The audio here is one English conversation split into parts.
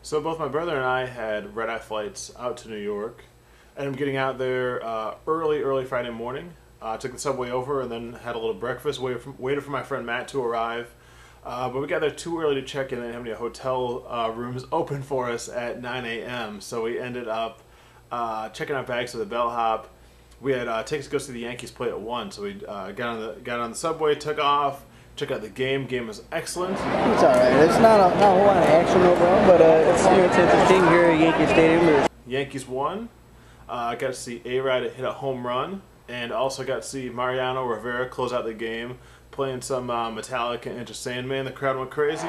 So both my brother and I had red-eye flights out to New York, and I'm getting out there early Friday morning. Took the subway over and then had a little breakfast. Waited for my friend Matt to arrive, but we got there too early to check in. They didn't have any hotel rooms open for us at 9 a.m. So we ended up checking our bags to the bellhop. We had tickets to go see the Yankees play at 1, so we got on the subway, took off, checked out the game. Game was excellent. It's alright. It's not a whole lot of action overall, but it's interesting here at Yankee Stadium. Yankees won. Got to see A-Rod hit a home run, and also got to see Mariano Rivera close out the game, playing some Metallica Enter Sandman. The crowd went crazy.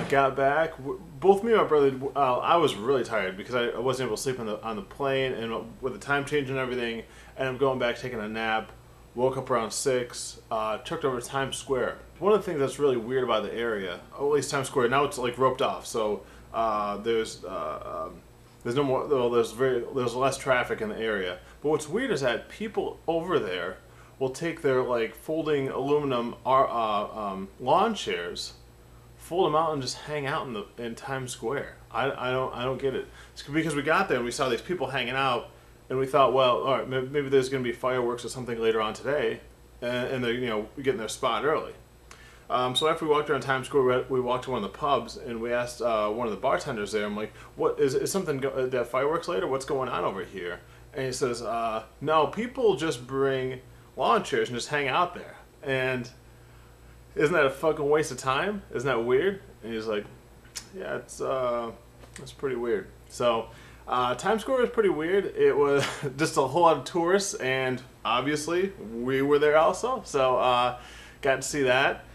Got back. Both me and my brother. I was really tired because I wasn't able to sleep on the plane, and with the time change and everything. And I'm going back taking a nap. Woke up around 6. Trucked over to Times Square. One of the things that's really weird about the area, or at least Times Square, now it's like roped off. So there's no more. Well, there's less traffic in the area. But what's weird is that people over there will take their like folding aluminum lawn chairs, fold them out and just hang out in Times Square. I don't get it. It's because we got there and we saw these people hanging out, and we thought, well, all right, maybe there's going to be fireworks or something later on today, and they're getting their spot early. So after we walked around Times Square, we walked to one of the pubs and we asked one of the bartenders there. I'm like, "What is something that fireworks later? What's going on over here?" And he says, "No, people just bring lawn chairs and just hang out there." And isn't that a fucking waste of time? Isn't that weird? And he's like, yeah, it's pretty weird. So Times Square was pretty weird. It was just a whole lot of tourists, and obviously we were there also. So got to see that.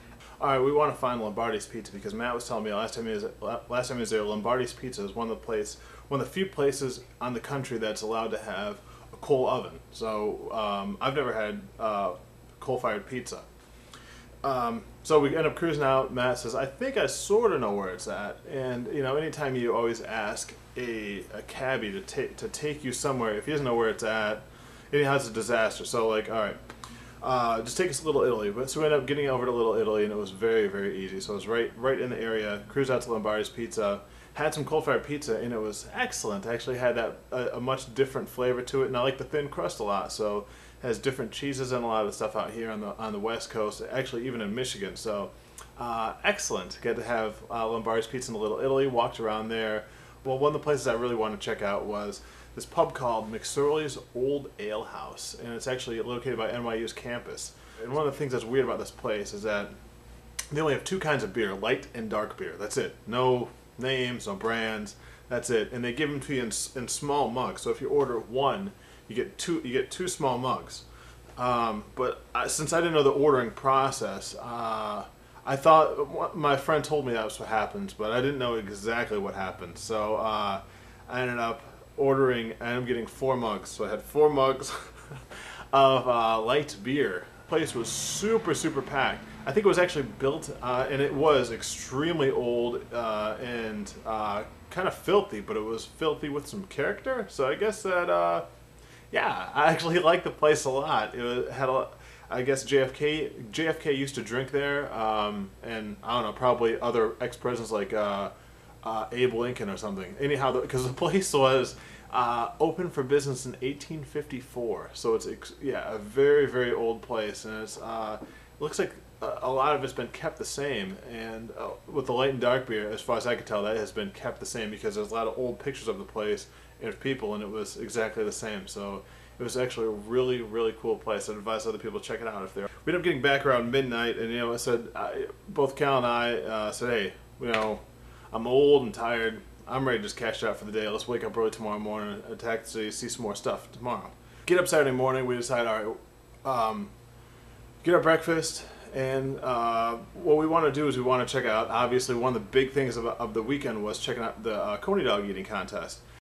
All right, we want to find Lombardi's Pizza because Matt was telling me last time he was there. Lombardi's Pizza is one of the few places on the country that's allowed to have a coal oven. So I've never had coal-fired pizza. So we end up cruising out. Matt says, I think I sort of know where it's at. And, anytime you always ask a cabbie to take you somewhere, if he doesn't know where it's at, anyhow, it's a disaster. So, like, all right, just take us to Little Italy. So we ended up getting over to Little Italy, and it was very, very easy. So it was right in the area. Cruised out to Lombardi's Pizza. Had some coal-fired pizza, and it was excellent. I actually had a much different flavor to it, and I like the thin crust a lot. So has different cheeses and a lot of the stuff out here on the West Coast, actually even in Michigan. So excellent. Get to have Lombardi's Pizza in Little Italy. Walked around there. Well, one of the places I really wanted to check out was this pub called McSorley's Old Ale House, and it's actually located by NYU's campus. And one of the things that's weird about this place is that they only have two kinds of beer, light and dark beer. That's it. No names, no brands. That's it. And they give them to you in small mugs. So if you order one, you get two small mugs. But since I didn't know the ordering process, I thought my friend told me that was what happens, but I didn't know exactly what happened. So I ended up ordering, and I'm getting 4 mugs. So I had 4 mugs of light beer. The place was super packed. I think it was actually built, and it was extremely old and kind of filthy, but it was filthy with some character. So I guess that. Yeah, I actually liked the place a lot. I guess JFK used to drink there, and I don't know, probably other ex-presidents like Abe Lincoln or something. Anyhow, because the place was open for business in 1854, so it's a very, very old place, and it looks like a lot of it's been kept the same. And with the light and dark beer, as far as I could tell, that has been kept the same because there's a lot of old pictures of the place and of people, and it was exactly the same. So It was actually a really, really cool place. I'd advise other people to check it out if they're. We ended up getting back around midnight, and I said, both Cal and I said, hey, I'm old and tired. I'm ready to just cash out for the day. Let's wake up early tomorrow morning, attack the city, see some more stuff tomorrow. Get up Saturday morning. We decide, all right, get our breakfast, and what we want to do is we want to check out. Obviously, one of the big things of the weekend was checking out the Coney dog eating contest.